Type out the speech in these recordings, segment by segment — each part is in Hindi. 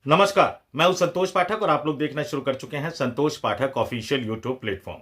नमस्कार, मैं हूं संतोष पाठक और आप लोग देखना शुरू कर चुके हैं संतोष पाठक ऑफिशियल यूट्यूब प्लेटफॉर्म।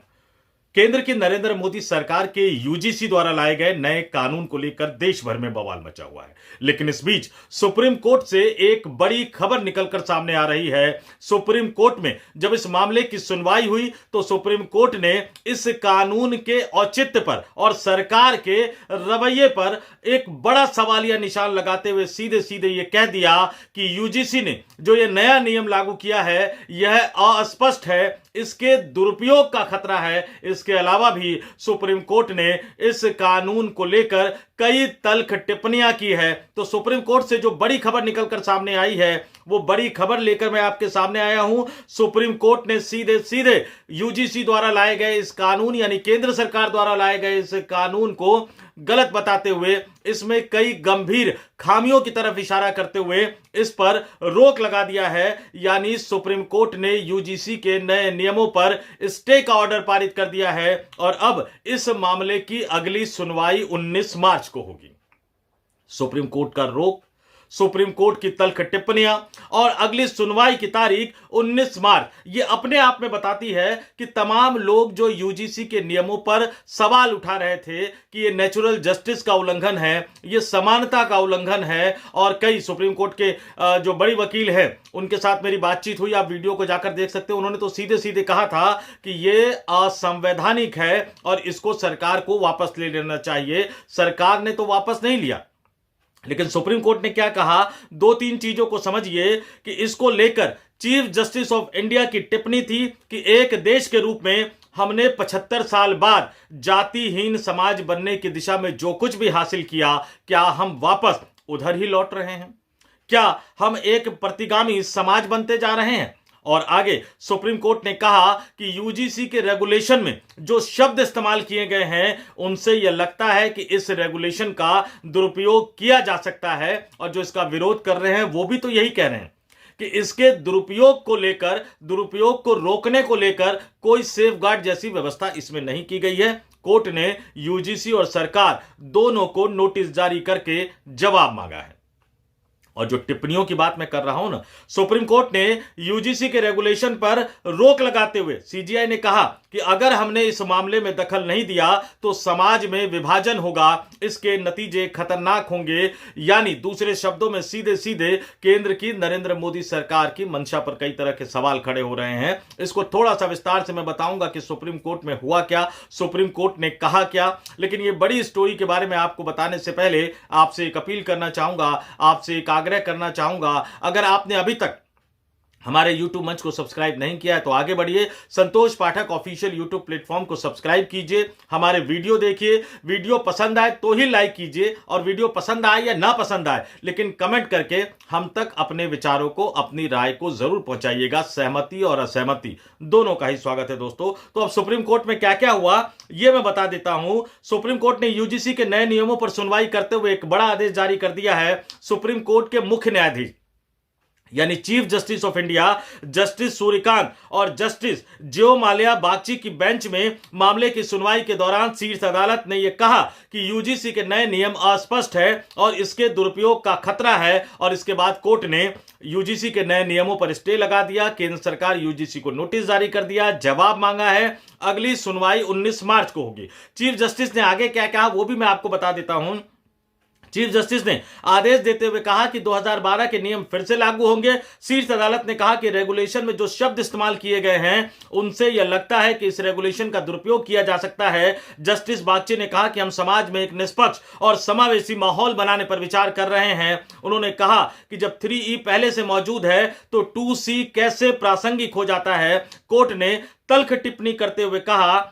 केंद्र की नरेंद्र मोदी सरकार के यूजीसी द्वारा लाए गए नए कानून को लेकर देश भर में बवाल मचा हुआ है। लेकिन इस बीच सुप्रीम कोर्ट से एक बड़ी खबर निकलकर सामने आ रही है। सुप्रीम कोर्ट में जब इस मामले की सुनवाई हुई तो सुप्रीम कोर्ट ने इस कानून के औचित्य पर और सरकार के रवैये पर एक बड़ा सवालिया निशान लगाते हुए सीधे सीधे यह कह दिया कि यूजीसी ने जो यह नया नियम लागू किया है यह अस्पष्ट है, इसके दुरुपयोग का खतरा है। इसके अलावा भी सुप्रीम कोर्ट ने इस कानून को लेकर कई तल्ख टिप्पणियां की है। तो सुप्रीम कोर्ट से जो बड़ी खबर निकलकर सामने आई है वो बड़ी खबर लेकर मैं आपके सामने आया हूं। सुप्रीम कोर्ट ने सीधे सीधे यूजीसी द्वारा लाए गए इस कानून यानी केंद्र सरकार द्वारा लाए गए इस कानून को गलत बताते हुए इसमें कई गंभीर खामियों की तरफ इशारा करते हुए इस पर रोक लगा दिया है। यानी सुप्रीम कोर्ट ने यूजीसी के नए नियमों पर स्टे का ऑर्डर पारित कर दिया है और अब इस मामले की अगली सुनवाई 19 मार्च को होगी। सुप्रीम कोर्ट का रोक, सुप्रीम कोर्ट की तल्ख टिप्पणियां और अगली सुनवाई की तारीख 19 मार्च, ये अपने आप में बताती है कि तमाम लोग जो यूजीसी के नियमों पर सवाल उठा रहे थे कि ये नेचुरल जस्टिस का उल्लंघन है, ये समानता का उल्लंघन है। और कई सुप्रीम कोर्ट के जो बड़ी वकील हैं उनके साथ मेरी बातचीत हुई, आप वीडियो को जाकर देख सकते हो। उन्होंने तो सीधे सीधे कहा था कि ये असंवैधानिक है और इसको सरकार को वापस ले लेना चाहिए। सरकार ने तो वापस नहीं लिया, लेकिन सुप्रीम कोर्ट ने क्या कहा, दो तीन चीजों को समझिए कि इसको लेकर चीफ जस्टिस ऑफ इंडिया की टिप्पणी थी कि एक देश के रूप में हमने 75 साल बाद जातिहीन समाज बनने की दिशा में जो कुछ भी हासिल किया, क्या हम वापस उधर ही लौट रहे हैं? क्या हम एक प्रतिगामी समाज बनते जा रहे हैं? और आगे सुप्रीम कोर्ट ने कहा कि यूजीसी के रेगुलेशन में जो शब्द इस्तेमाल किए गए हैं उनसे यह लगता है कि इस रेगुलेशन का दुरुपयोग किया जा सकता है। और जो इसका विरोध कर रहे हैं वो भी तो यही कह रहे हैं कि इसके दुरुपयोग को लेकर, दुरुपयोग को रोकने को लेकर कोई सेफगार्ड जैसी व्यवस्था इसमें नहीं की गई है। कोर्ट ने यूजीसी और सरकार दोनों को नोटिस जारी करके जवाब मांगा है। और जो टिप्पणियों की बात मैं कर रहा हूं ना, सुप्रीम कोर्ट ने यूजीसी के रेगुलेशन पर रोक लगाते हुए सीजीआई ने कहा कि अगर हमने इस मामले में दखल नहीं दिया तो समाज में विभाजन होगा, इसके नतीजे खतरनाक होंगे। यानी दूसरे शब्दों में सीधे सीधे केंद्र की नरेंद्र मोदी सरकार की मंशा पर कई तरह के सवाल खड़े हो रहे हैं। इसको थोड़ा सा विस्तार से मैं बताऊंगा कि सुप्रीम कोर्ट में हुआ क्या, सुप्रीम कोर्ट ने कहा क्या। लेकिन ये बड़ी स्टोरी के बारे में आपको बताने से पहले आपसे एक अपील करना चाहूंगा, आपसे एक आग्रह करना चाहूंगा। अगर आपने अभी तक हमारे YouTube मंच को सब्सक्राइब नहीं किया है तो आगे बढ़िए, संतोष पाठक ऑफिशियल YouTube प्लेटफॉर्म को सब्सक्राइब कीजिए, हमारे वीडियो देखिए। वीडियो पसंद आए तो ही लाइक कीजिए और वीडियो पसंद आए या ना पसंद आए लेकिन कमेंट करके हम तक अपने विचारों को, अपनी राय को जरूर पहुंचाइएगा। सहमति और असहमति दोनों का ही स्वागत है दोस्तों। तो अब सुप्रीम कोर्ट में क्या क्या हुआ यह मैं बता देता हूं। सुप्रीम कोर्ट ने यूजीसी के नए नियमों पर सुनवाई करते हुए एक बड़ा आदेश जारी कर दिया है। सुप्रीम कोर्ट के मुख्य न्यायाधीश यानी chief justice of India justice Suryakant और जस्टिस ज्यो माल्या बागची की बेंच में मामले की सुनवाई के दौरान शीर्ष अदालत ने यह कहा कि यूजीसी के नए नियम अस्पष्ट है और इसके दुरुपयोग का खतरा है। और इसके बाद कोर्ट ने यूजीसी के नए नियमों पर स्टे लगा दिया। केंद्र सरकार यूजीसी को नोटिस जारी कर दिया, जवाब मांगा है। अगली सुनवाई 19 मार्च को होगी। चीफ जस्टिस ने आगे क्या कहा वो भी मैं आपको बता देता हूं। चीफ जस्टिस ने आदेश देते हुए कहा कि 2012 के नियम फिर से लागू होंगे। शीर्ष अदालत ने कहा कि रेगुलेशन में जो शब्द इस्तेमाल किए गए हैं उनसे यह लगता है कि इस रेगुलेशन का दुरुपयोग किया जा सकता है। जस्टिस बागची ने कहा कि हम समाज में एक निष्पक्ष और समावेशी माहौल बनाने पर विचार कर रहे हैं। उन्होंने कहा कि जब 3E पहले से मौजूद है तो 2C कैसे प्रासंगिक हो जाता है। कोर्ट ने तल्ख टिप्पणी करते हुए कहा,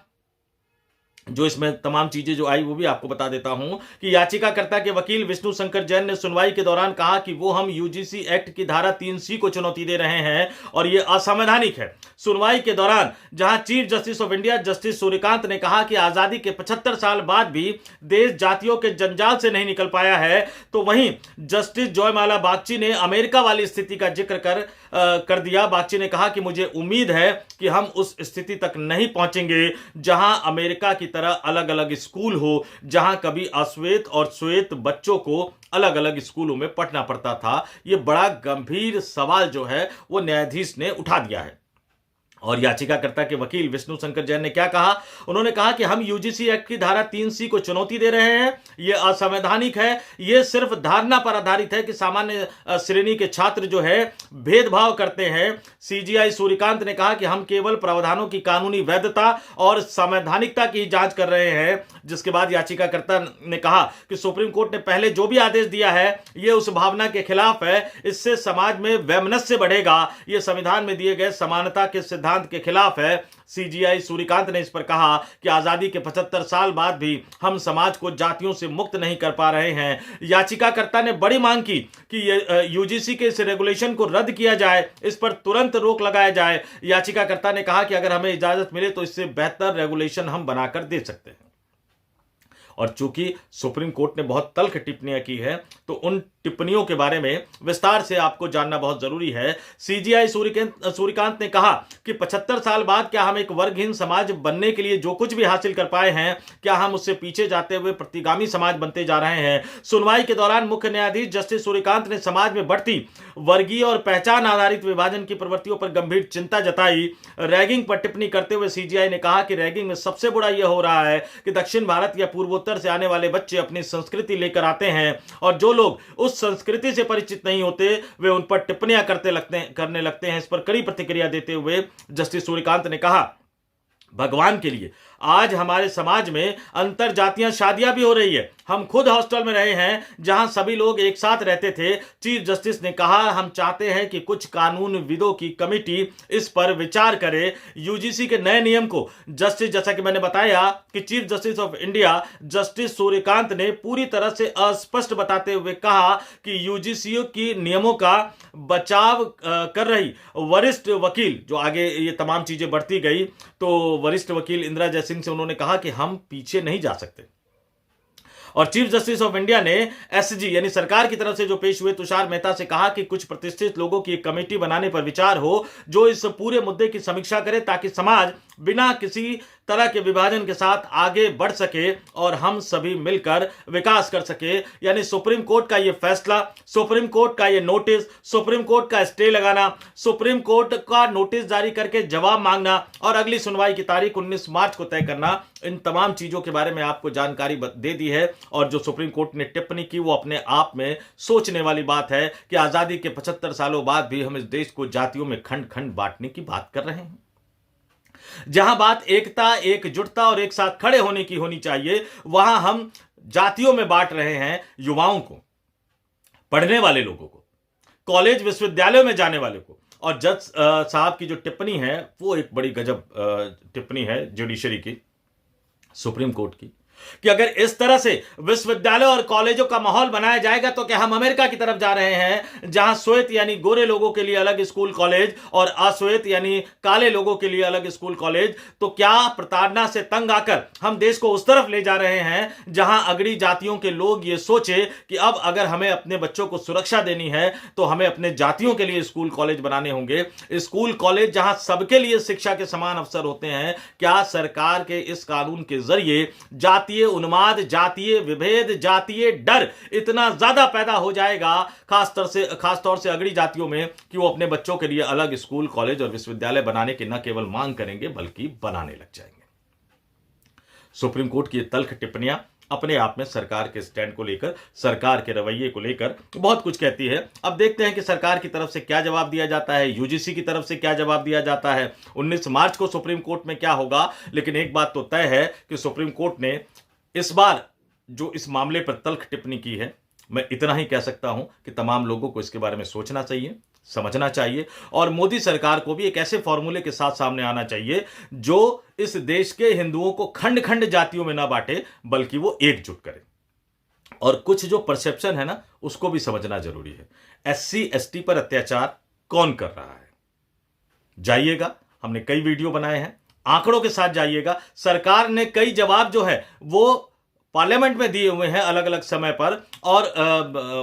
जो इसमें तमाम चीजें जो आई वो भी आपको बता देता हूं, कि याचिकाकर्ता के वकील विष्णु शंकर जैन ने सुनवाई के दौरान कहा कि वो हम यूजीसी एक्ट की धारा 3C को चुनौती दे रहे हैं और ये असंवैधानिक है। सुनवाई के दौरान जहां chief justice of India justice Suryakant ने कहा कि आजादी के 75 साल बाद भी देश जातियों के जंजाल से नहीं निकल पाया है, तो वहीं जस्टिस जयमाला बागची ने अमेरिका वाली स्थिति का जिक्र कर दिया। बागची ने कहा कि मुझे उम्मीद है कि हम उस स्थिति तक नहीं पहुंचेंगे जहां अमेरिका की तरह अलग अलग स्कूल हो, जहां कभी अश्वेत और श्वेत बच्चों को अलग अलग स्कूलों में पढ़ना पड़ता था। यह बड़ा गंभीर सवाल जो है वो न्यायाधीश ने उठा दिया है। और याचिकाकर्ता के वकील विष्णु शंकर जैन ने क्या कहा? उन्होंने कहा कि हम यूजीसी एक्ट की धारा 3C को चुनौती दे रहे हैं। यह असंवैधानिक है। यह सिर्फ धारणा पर आधारित है कि सामान्य श्रेणी के छात्र जो है भेदभाव करते हैं। सीजीआई सूर्यकांत ने कहा कि हम केवल प्रावधानों की कानूनी वैधता और संवैधानिकता की जांच कर रहे हैं। जिसके बाद याचिकाकर्ता ने कहा कि सुप्रीम कोर्ट ने पहले जो भी आदेश दिया है यह उस भावना के खिलाफ है। इससे समाज में वैमनस्य बढ़ेगा। यह संविधान में दिए गए समानता के सिद्धांत के खिलाफ है। सीजीआई सूर्यकांत ने इस पर कहा कि आजादी के 75 साल बाद भी हम समाज को जातियों से मुक्त नहीं कर पा रहे हैं। याचिकाकर्ता ने बड़ी मांग की कि यूजीसी के इस रेगुलेशन को रद्द किया जाए, इस पर तुरंत रोक लगाया जाए। याचिकाकर्ता ने कहा कि अगर हमें इजाजत मिले तो इससे बेहतर रेगुलेशन हम बनाकर दे सकते हैं। और चूंकि सुप्रीम कोर्ट ने बहुत तल्ख टिप्पणियां की है तो उन टिप्पणियों के बारे में विस्तार से आपको जानना बहुत जरूरी है। सीजीआई सूर्यकांत ने कहा कि 75 साल बाद क्या हम एक वर्गहीन समाज बनने के लिए जो कुछ भी हासिल कर पाए हैं, क्या हम उससे पीछे जाते हुए प्रतिगामी समाज बनते जा रहे हैं? सुनवाई के दौरान मुख्य न्यायाधीश जस्टिस सूर्यकांत ने समाज में बढ़ती वर्गीय और पहचान आधारित विभाजन की प्रवृत्तियों पर गंभीर चिंता जताई। रैगिंग पर टिप्पणी करते हुए सीजीआई ने कहा कि रैगिंग में सबसे बुरा यह हो रहा है कि दक्षिण भारत या पूर्वोत्तर से आने वाले बच्चे अपनी संस्कृति लेकर आते हैं और जो लोग उस संस्कृति से परिचित नहीं होते वे उन पर टिप्पणियां करने लगते हैं। इस पर कड़ी प्रतिक्रिया देते हुए जस्टिस सूर्यकांत ने कहा, भगवान के लिए आज हमारे समाज में अंतर जातीय शादियां भी हो रही है। हम खुद हॉस्टल में रहे हैं जहां सभी लोग एक साथ रहते थे। चीफ जस्टिस ने कहा, हम चाहते हैं कि कुछ कानूनविदों की कमेटी इस पर विचार करे। यूजीसी के नए नियम को जस्टिस, जैसा कि मैंने बताया कि chief justice of India justice Suryakant ने पूरी तरह से अस्पष्ट बताते हुए कहा कि यूजीसी की नियमों का बचाव कर रही वरिष्ठ वकील, जो आगे ये तमाम चीजें बढ़ती गई तो वरिष्ठ वकील इंदिरा जयसिंह से उन्होंने कहा कि हम पीछे नहीं जा सकते। और चीफ जस्टिस ऑफ इंडिया ने एसजी यानी सरकार की तरफ से जो पेश हुए तुषार मेहता से कहा कि कुछ प्रतिष्ठित लोगों की एक कमेटी बनाने पर विचार हो जो इस पूरे मुद्दे की समीक्षा करे ताकि समाज बिना किसी तरह के विभाजन के साथ आगे बढ़ सके और हम सभी मिलकर विकास कर सके। यानी सुप्रीम कोर्ट का यह फैसला, सुप्रीम कोर्ट का यह नोटिस, सुप्रीम कोर्ट का स्टे लगाना, सुप्रीम कोर्ट का नोटिस जारी करके जवाब मांगना और अगली सुनवाई की तारीख 19 मार्च को तय करना, इन तमाम चीजों के बारे में आपको जानकारी दे दी है। और जो सुप्रीम कोर्ट ने टिप्पणी की वो अपने आप में सोचने वाली बात है कि आजादी के 75 सालों बाद भी हम इस देश को जातियों में खंड खंड बांटने की बात कर रहे हैं। जहां बात एकता, एकजुटता और एक साथ खड़े होने की होनी चाहिए, वहां हम जातियों में बांट रहे हैं युवाओं को, पढ़ने वाले लोगों को, कॉलेज विश्वविद्यालयों में जाने वाले को। और जज साहब की जो टिप्पणी है वो एक बड़ी गजब टिप्पणी है जुडिशरी की, सुप्रीम कोर्ट की, कि अगर इस तरह से विश्वविद्यालय और कॉलेजों का माहौल बनाया जाएगा तो क्या हम अमेरिका की तरफ जा रहे हैं जहां श्वेत यानी गोरे लोगों के लिए अलग स्कूल कॉलेज और अश्वेत यानी काले लोगों के लिए अलग स्कूल कॉलेज? तो क्या प्रताड़ना से तंग आकर हम देश को उस तरफ ले जा रहे हैं जहां अगड़ी जातियों के लोग ये सोचे कि अब अगर हमें अपने बच्चों को सुरक्षा देनी है तो हमें अपने जातियों के लिए स्कूल कॉलेज बनाने होंगे, स्कूल कॉलेज जहां सबके लिए शिक्षा के समान अवसर होते हैं? क्या सरकार के इस कानून के जरिए जातीय उन्माद, जातीय विभेद, जातीय डर इतना ज्यादा पैदा हो जाएगा खासतौर से अगड़ी जातियों में कि वो अपने बच्चों के लिए अलग स्कूल, कॉलेज और विश्वविद्यालय बनाने की न केवल मांग करेंगे बल्कि बनाने लग जाएंगे। सुप्रीम कोर्ट की तल्ख टिप्पणियां अपने आप में सरकार के स्टैंड को लेकर, सरकार के रवैये को लेकर बहुत कुछ कहती है। अब देखते हैं कि सरकार की तरफ से क्या जवाब दिया जाता है, यूजीसी की तरफ से क्या जवाब दिया जाता है, 19 मार्च को सुप्रीम कोर्ट में क्या होगा। लेकिन एक बात तो तय है कि सुप्रीम कोर्ट ने इस बार जो इस मामले पर तल्ख टिप्पणी की है, मैं इतना ही कह सकता हूं कि तमाम लोगों को इसके बारे में सोचना चाहिए, समझना चाहिए और मोदी सरकार को भी एक ऐसे फॉर्मूले के साथ सामने आना चाहिए जो इस देश के हिंदुओं को खंड खंड जातियों में ना बांटे बल्कि वो एकजुट करे। और कुछ जो परसेप्शन है ना उसको भी समझना जरूरी है। एससी एसटी पर अत्याचार कौन कर रहा है? जाइएगा, हमने कई वीडियो बनाए हैं, आंकड़ों के साथ जाइएगा। सरकार ने कई जवाब जो है वो पार्लियामेंट में दिए हुए हैं अलग अलग समय पर, और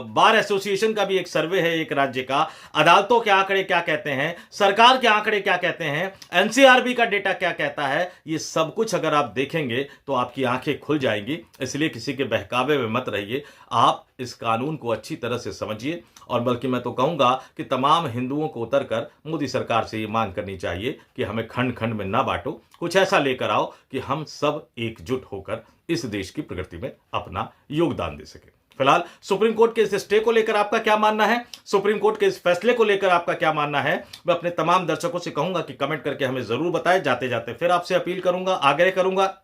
बार एसोसिएशन का भी एक सर्वे है एक राज्य का, अदालतों के आंकड़े क्या कहते हैं, सरकार के आंकड़े क्या कहते हैं, एनसीआरबी का डेटा क्या कहता है, ये सब कुछ अगर आप देखेंगे तो आपकी आंखें खुल जाएंगी। इसलिए किसी के बहकावे में मत रहिए, आप इस कानून को अच्छी तरह से समझिए। और बल्कि मैं तो कहूंगा कि तमाम हिंदुओं को उतरकर मोदी सरकार से ये मांग करनी चाहिए कि हमें खंड खंड में ना बांटो, कुछ ऐसा लेकर आओ कि हम सब एकजुट होकर इस देश की प्रगति में अपना योगदान दे सके। फिलहाल सुप्रीम कोर्ट के इस स्टे को लेकर आपका क्या मानना है, सुप्रीम कोर्ट के इस फैसले को लेकर आपका क्या मानना है, मैं अपने तमाम दर्शकों से कहूंगा कि कमेंट करके हमें जरूर बताएं। जाते जाते फिर आपसे अपील करूंगा, आग्रह करूंगा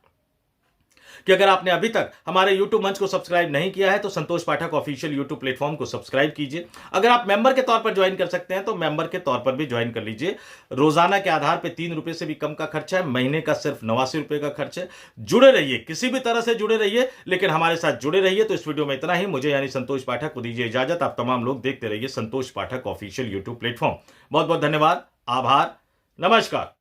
कि अगर आपने अभी तक हमारे YouTube मंच को सब्सक्राइब नहीं किया है तो संतोष पाठक ऑफिशियल YouTube प्लेटफॉर्म को सब्सक्राइब कीजिए। अगर आप मेंबर के तौर पर ज्वाइन कर सकते हैं तो मेंबर के तौर पर भी ज्वाइन कर लीजिए। रोजाना के आधार पर 3 रुपए से भी कम का खर्चा है, महीने का सिर्फ 89 रुपए का खर्च है। जुड़े रहिए, किसी भी तरह से जुड़े रहिए, लेकिन हमारे साथ जुड़े रहिए। तो इस वीडियो में इतना ही। मुझे यानी संतोष पाठक को दीजिए इजाजत। आप तमाम लोग देखते रहिए संतोष पाठक ऑफिशियल YouTube प्लेटफॉर्म। बहुत बहुत धन्यवाद, आभार, नमस्कार।